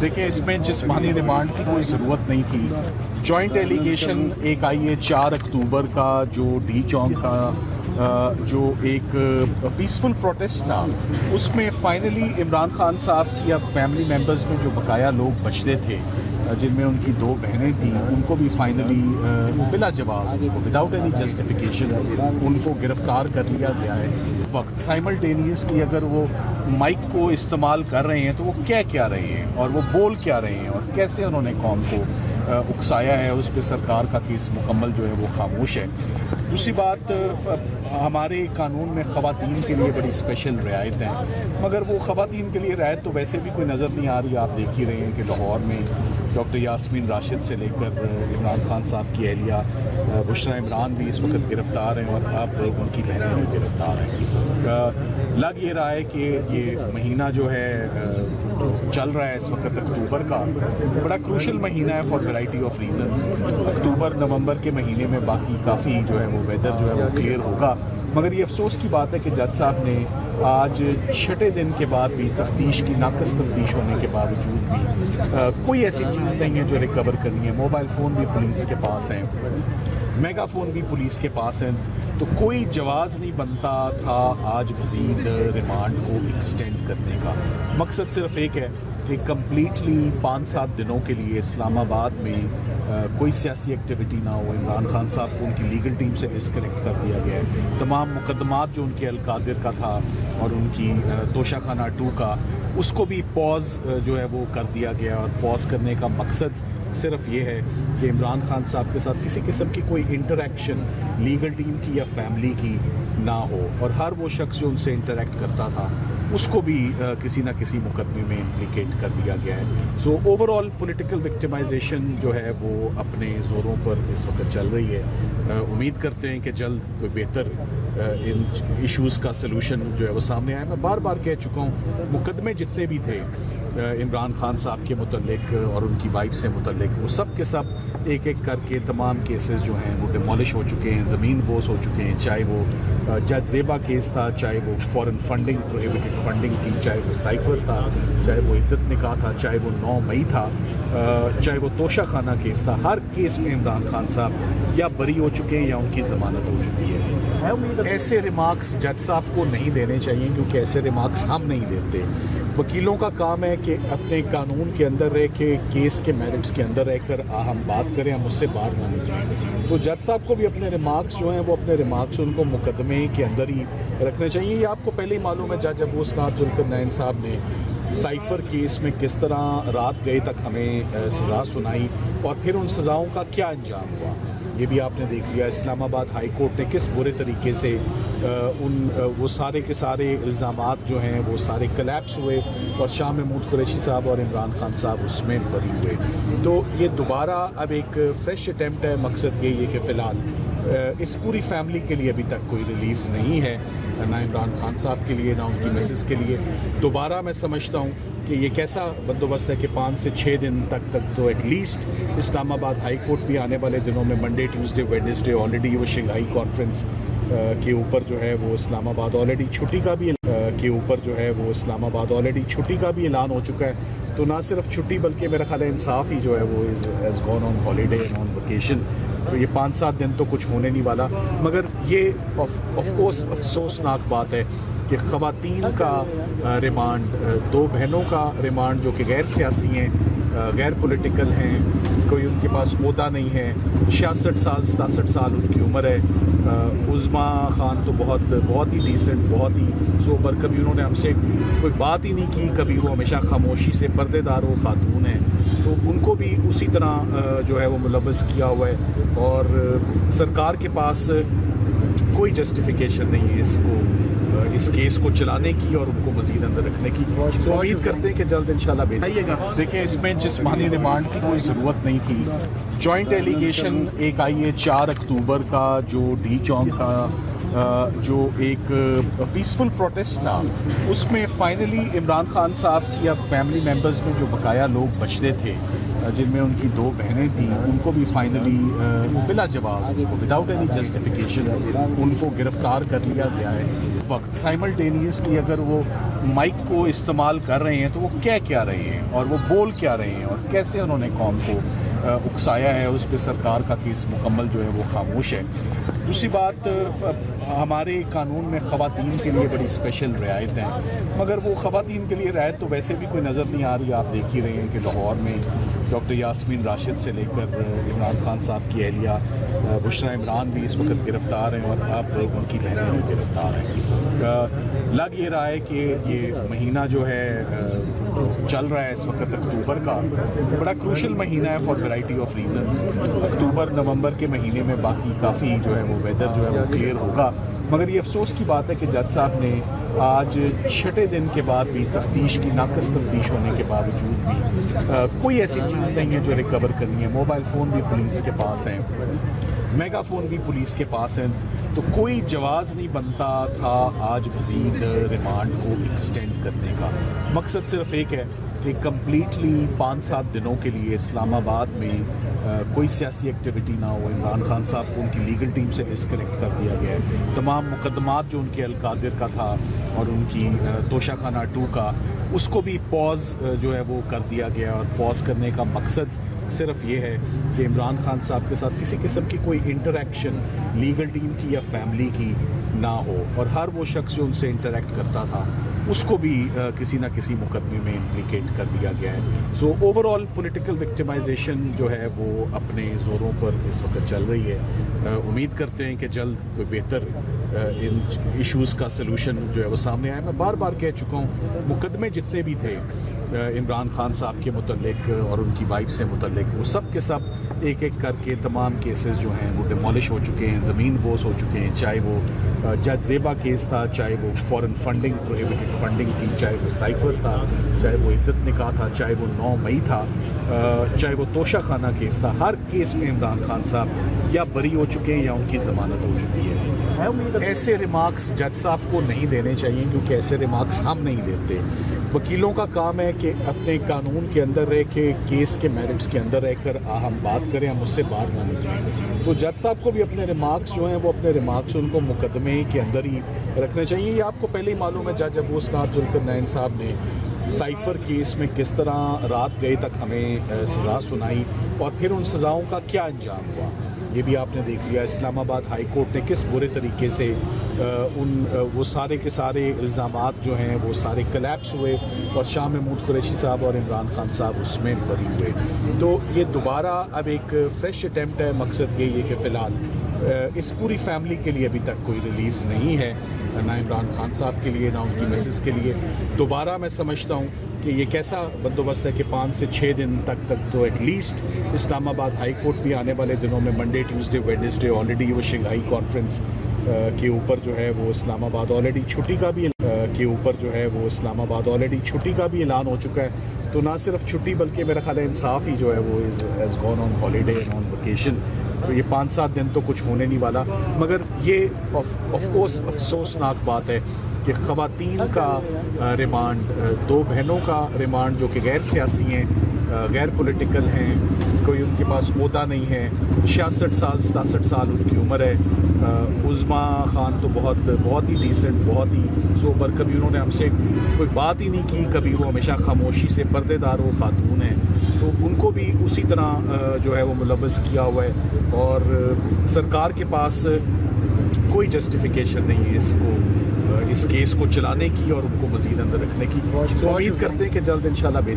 دیکھیں اس میں جسمانی ریمانڈ کی کوئی ضرورت نہیں تھی. جوائنٹ ایلیگیشن ایک آئی ہے 4 اکتوبر کا جو ڈی چونک کا جو ایک پیسفل پروٹیسٹ تھا, اس میں فائنلی عمران خان صاحب کی اب فیملی ممبرز میں جو بقایا لوگ بچتے تھے جن میں ان کی 2 بہنیں تھیں, ان کو بھی فائنلی بلا جواز وداؤٹ اینی جسٹیفیکیشن ان کو گرفتار کر لیا گیا ہے. وقت سائملٹینیسلی اگر وہ مائک کو استعمال کر رہے ہیں تو وہ کیا رہے ہیں اور وہ بول کیا رہے ہیں اور کیسے انہوں نے قوم کو اکسایا ہے, اس پہ سرکار کا کیس مکمل جو ہے وہ خاموش ہے. دوسری بات, ہمارے قانون میں خواتین کے لیے بڑی اسپیشل رعایت ہیں, مگر وہ خواتین کے لیے رعایت تو ویسے بھی کوئی نظر نہیں آ رہی. آپ دیکھ ہی رہے ہیں کہ لاہور میں ڈاکٹر یاسمین راشد سے لے کر عمران خان صاحب کی اہلیہ بشرا عمران بھی اس وقت گرفتار ہیں اور اب ان کی بہنیں بھی گرفتار ہیں. لگ یہ رہا ہے کہ یہ مہینہ جو ہے چل رہا ہے اس وقت اکتوبر کا, بڑا کروشل مہینہ ہے فار ویرائٹی آف ریزنز. اکتوبر نومبر کے مہینے میں باقی کافی جو ہے وہ ویدر جو ہے وہ کلیئر ہوگا, مگر یہ افسوس کی بات ہے کہ جج صاحب نے آج 6 دن کے بعد بھی تفتیش کی ناقص تفتیش ہونے کے باوجود بھی کوئی ایسی چیز نہیں ہے جو ریکور کرنی ہے. موبائل فون بھی پولیس کے پاس ہیں, میگا فون بھی پولیس کے پاس ہیں, تو کوئی جواز نہیں بنتا تھا آج مزید ریمانڈ کو ایکسٹینڈ کرنے کا. مقصد صرف ایک ہے کہ کمپلیٹلی 5-7 دنوں کے لیے اسلام آباد میں کوئی سیاسی ایکٹیویٹی نہ ہو. عمران خان صاحب کو ان کی لیگل ٹیم سے ڈسکنیکٹ کر دیا گیا ہے. تمام مقدمات جو ان کے القادر کا تھا اور ان کی توشہ خانہ 2 کا, اس کو بھی پاز جو ہے وہ کر دیا گیا. اور پاز کرنے کا مقصد صرف یہ ہے کہ عمران خان صاحب کے ساتھ کسی قسم کی کوئی انٹریکشن لیگل ٹیم کی یا فیملی کی نہ ہو, اور ہر وہ شخص جو ان سے انٹریکٹ کرتا تھا اس کو بھی کسی نہ کسی مقدمے میں امپلیکیٹ کر دیا گیا ہے. سو اوور آل پولیٹیکل وکٹمائزیشن جو ہے وہ اپنے زوروں پر اس وقت چل رہی ہے. امید کرتے ہیں کہ جلد کوئی بہتر ان ایشوز کا سلوشن جو ہے وہ سامنے آئے. میں بار بار کہہ چکا ہوں, مقدمے جتنے بھی تھے عمران خان صاحب کے متعلق اور ان کی وائف سے متعلق, وہ سب کے سب ایک ایک کر کے تمام کیسز جو ہیں وہ ڈیمالش ہو چکے ہیں, زمین بوس ہو چکے ہیں. چاہے وہ جج زیبا کیس تھا, چاہے وہ فورن فنڈنگ پروہیبٹڈ فنڈنگ تھی, چاہے وہ سائفر تھا, چاہے وہ عدت نکاح تھا, چاہے وہ 9 مئی تھا, چاہے وہ توشہ خانہ کیس تھا. ہر کیس میں عمران خان صاحب یا بری ہو چکے ہیں یا ان کی ضمانت ہو چکی ہے. ایسے ریمارکس جج صاحب کو نہیں دینے چاہیے, کیونکہ ایسے ریمارکس ہم نہیں دیتے. وکیلوں کا کام ہے کہ اپنے قانون کے اندر رہ کے, کیس کے میرٹس کے اندر رہ کر ہم بات کریں, ہم اس سے باہر نہ نکلیں. تو جج صاحب کو بھی اپنے ریمارکس جو ہیں وہ اپنے ریمارکس ان کو مقدمے کے اندر ہی رکھنے چاہیے. یہ آپ کو پہلے ہی معلوم ہے جج ابو اسناد ذوالقرنین صاحب نے سائفر کیس میں کس طرح رات گئے تک ہمیں سزا سنائی اور پھر ان سزاؤں کا کیا انجام ہوا, یہ بھی آپ نے دیکھ لیا. اسلام آباد ہائی کورٹ نے کس برے طریقے سے وہ سارے کے سارے الزامات جو ہیں وہ سارے کلیپس ہوئے اور شاہ محمود قریشی صاحب اور عمران خان صاحب اس میں بری ہوئے. تو یہ دوبارہ اب ایک فریش اٹیمپٹ ہے. مقصد یہی ہے کہ فی الحال اس پوری فیملی کے لیے ابھی تک کوئی ریلیف نہیں ہے, نہ عمران خان صاحب کے لیے نہ ان کی مسز کے لیے. دوبارہ میں سمجھتا ہوں کہ یہ کیسا بندوبست ہے کہ 5 سے 6 دن تک تو ایٹ لیسٹ اسلام آباد ہائی کورٹ بھی آنے والے دنوں میں منڈے, ٹیوزڈے, ویڈنسڈے آلریڈی وہ شنگھائی کانفرنس کے اوپر جو ہے وہ اسلام آباد آلریڈی چھٹی کا بھی اعلان ہو چکا ہے. تو نہ صرف چھٹی بلکہ میرا خیال ہے انصاف ہی جو ہے وہ is gone on holiday and on vacation. تو یہ 5-7 دن تو کچھ ہونے نہیں والا. مگر یہ آف کورس افسوسناک بات ہے کہ خواتین کا ریمانڈ, 2 بہنوں کا ریمانڈ جو کہ غیر سیاسی ہیں, غیر پولیٹیکل ہیں, کوئی ان کے پاس عہدہ نہیں ہے, 66 سال ان کی عمر ہے. عظما خان تو بہت ہی ڈیسنٹ, بہت ہی سوبر, کبھی انہوں نے ہم سے کوئی بات ہی نہیں کی, کبھی وہ ہمیشہ خاموشی سے پردے دار وہ خاتون ہیں. تو ان کو بھی اسی طرح جو ہے وہ ملوث کیا ہوا ہے اور سرکار کے پاس کوئی جسٹیفیکیشن نہیں ہے اس کیس کو چلانے کی اور ان کو مزید اندر رکھنے کی. تو امید کرتے ہیں کہ جلد انشاءاللہ بہتر. دیکھیں اس میں جسمانی ریمانڈ کی کوئی ضرورت نہیں تھی. جوائنٹ ایلیگیشن ایک آئی ہے 4 اکتوبر کا جو ڈی چونک کا جو ایک پیسفل پروٹیسٹ تھا اس میں فائنلی عمران خان صاحب کی اب فیملی ممبرز میں جو بقایا لوگ بچتے تھے جن میں ان کی 2 بہنیں تھیں ان کو بھی فائنلی بلا جواز وداؤٹ اینی جسٹیفیکیشن ان کو گرفتار کر لیا گیا ہے. وقت سائملٹینیسلی اگر وہ مائک کو استعمال کر رہے ہیں تو وہ کیا رہے ہیں اور وہ بول کیا رہے ہیں اور کیسے انہوں نے قوم کو اکسایا ہے, اس پہ سرکار کا کیس مکمل جو ہے وہ خاموش ہے. دوسری بات, ہمارے قانون میں خواتین کے لیے بڑی اسپیشل رعایت ہیں, مگر وہ خواتین کے لیے رعایت تو ویسے بھی کوئی نظر نہیں آ رہی. آپ دیکھ ہی رہے ہیں کہ لاہور میں ڈاکٹر یاسمین راشد سے لے کر عمران خان صاحب کی اہلیہ بشرا عمران بھی اس وقت گرفتار ہیں اور اب ان کی بہنیں بھی گرفتار ہیں. لگ یہ رہا ہے کہ یہ مہینہ جو ہے چل رہا ہے اس وقت اکتوبر کا, بڑا کروشل مہینہ ہے فار ورائٹی آف ریزنس. اکتوبر نومبر کے مہینے میں باقی کافی جو ہے وہ ویدر جو ہے وہ کلیئر ہوگا, مگر یہ افسوس کی بات ہے کہ جج صاحب نے آج 6 دن کے بعد بھی تفتیش کی ناقص تفتیش ہونے کے باوجود بھی کوئی ایسی چیز نہیں ہے جو ریکور کرنی ہے. موبائل فون بھی پولیس کے پاس ہیں, میگا فون بھی پولیس کے پاس ہیں, تو کوئی جواز نہیں بنتا تھا آج مزید ریمانڈ کو ایکسٹینڈ کرنے کا. مقصد صرف ایک ہے کہ کمپلیٹلی 5-7 دنوں کے لیے اسلام آباد میں کوئی سیاسی ایکٹیویٹی نہ ہو. عمران خان صاحب کو ان کی لیگل ٹیم سے ڈسکنیکٹ کر دیا گیا ہے. تمام مقدمات جو ان کے القادر کا تھا اور ان کی توشہ خانہ 2 کا, اس کو بھی پاز جو ہے وہ کر دیا گیا. اور پاز کرنے کا مقصد صرف یہ ہے کہ عمران خان صاحب کے ساتھ کسی قسم کی کوئی انٹریکشن لیگل ٹیم کی یا فیملی کی نہ ہو, اور ہر وہ شخص جو ان سے انٹریکٹ کرتا تھا اس کو بھی کسی نہ کسی مقدمے میں امپلیکیٹ کر دیا گیا ہے. سو اوور آل پولیٹیکل وکٹمائزیشن جو ہے وہ اپنے زوروں پر اس وقت چل رہی ہے. امید کرتے ہیں کہ جلد کوئی بہتر ان ایشوز کا سلوشن جو ہے وہ سامنے آئے. میں بار بار کہہ چکا ہوں, مقدمے جتنے بھی تھے عمران خان صاحب کے متعلق اور ان کی وائف سے متعلق, وہ سب کے سب ایک ایک کر کے تمام کیسز جو ہیں وہ ڈیمالش ہو چکے ہیں, زمین بوس ہو چکے ہیں. چاہے وہ جج زیبا کیس تھا, چاہے وہ فورن فنڈنگ پروہیبٹڈ فنڈنگ تھی, چاہے وہ سائفر تھا, چاہے وہ عدت نکاح تھا, چاہے وہ 9 مئی تھا, چاہے وہ توشہ خانہ کیس تھا. ہر کیس میں عمران خان صاحب یا بری ہو چکے ہیں یا ان کی ضمانت ہو چکی ہے. ایسے ریمارکس جج صاحب کو نہیں دینے چاہیے, کیونکہ ایسے ریمارکس ہم نہیں دیتے. وکیلوں کا کام ہے کہ اپنے قانون کے اندر رہ کے, کیس کے میرٹس کے اندر رہ کر ہم بات کریں, ہم اس سے باہر نہ نکلیں. تو جج صاحب کو بھی اپنے ریمارکس جو ہیں وہ اپنے ریمارکس ان کو مقدمے کے اندر ہی رکھنے چاہیے. یہ آپ کو پہلے ہی معلوم ہے جج ابو اسناد ذوالقرنین صاحب نے سائفر کیس میں کس طرح رات گئے تک ہمیں سزا سنائی اور پھر ان سزاؤں کا کیا انجام ہوا, یہ بھی آپ نے دیکھ لیا. اسلام آباد ہائی کورٹ نے کس برے طریقے سے وہ سارے کے سارے الزامات جو ہیں وہ سارے کلیپس ہوئے اور شاہ محمود قریشی صاحب اور عمران خان صاحب اس میں بری ہوئے. تو یہ دوبارہ اب ایک فریش اٹیمپٹ ہے. مقصد یہ ہے کہ فی الحال اس پوری فیملی کے لیے ابھی تک کوئی ریلیف نہیں ہے, نہ عمران خان صاحب کے لیے نہ ان کی مسز کے لیے. دوبارہ میں سمجھتا ہوں کہ یہ کیسا بندوبست ہے کہ 5 سے 6 دن تک تو ایٹ لیسٹ اسلام آباد ہائی کورٹ بھی آنے والے دنوں میں منڈے, ٹیوزڈے, ویڈنسڈے آلریڈی وہ شنگھائی کانفرنس کے اوپر جو ہے وہ اسلام آباد آلریڈی چھٹی کا بھی اعلان ہو چکا ہے. تو نہ صرف چھٹی بلکہ میرا خیال ہے انصاف ہی جو ہے وہ is gone on holiday and on vacation. تو یہ 5-7 دن تو کچھ ہونے نہیں والا. مگر یہ آف کورس افسوسناک بات ہے کہ خواتین کا ریمانڈ, 2 بہنوں کا ریمانڈ جو کہ غیر سیاسی ہیں, غیر پولیٹیکل ہیں, کوئی ان کے پاس عہدہ نہیں ہے, 66 سال 67 سال ان کی عمر ہے. عظما خان تو بہت ہی ڈیسنٹ, بہت ہی سوبر, کبھی انہوں نے ہم سے کوئی بات ہی نہیں کی, کبھی وہ ہمیشہ خاموشی سے پردے دار وہ خاتون ہیں. تو ان کو بھی اسی طرح جو ہے وہ ملوث کیا ہوا ہے اور سرکار کے پاس کوئی جسٹیفیکیشن نہیں ہے اس کیس کو چلانے کی اور ان کو مزید اندر رکھنے کی. تو امید کرتے ہیں کہ جلد انشاءاللہ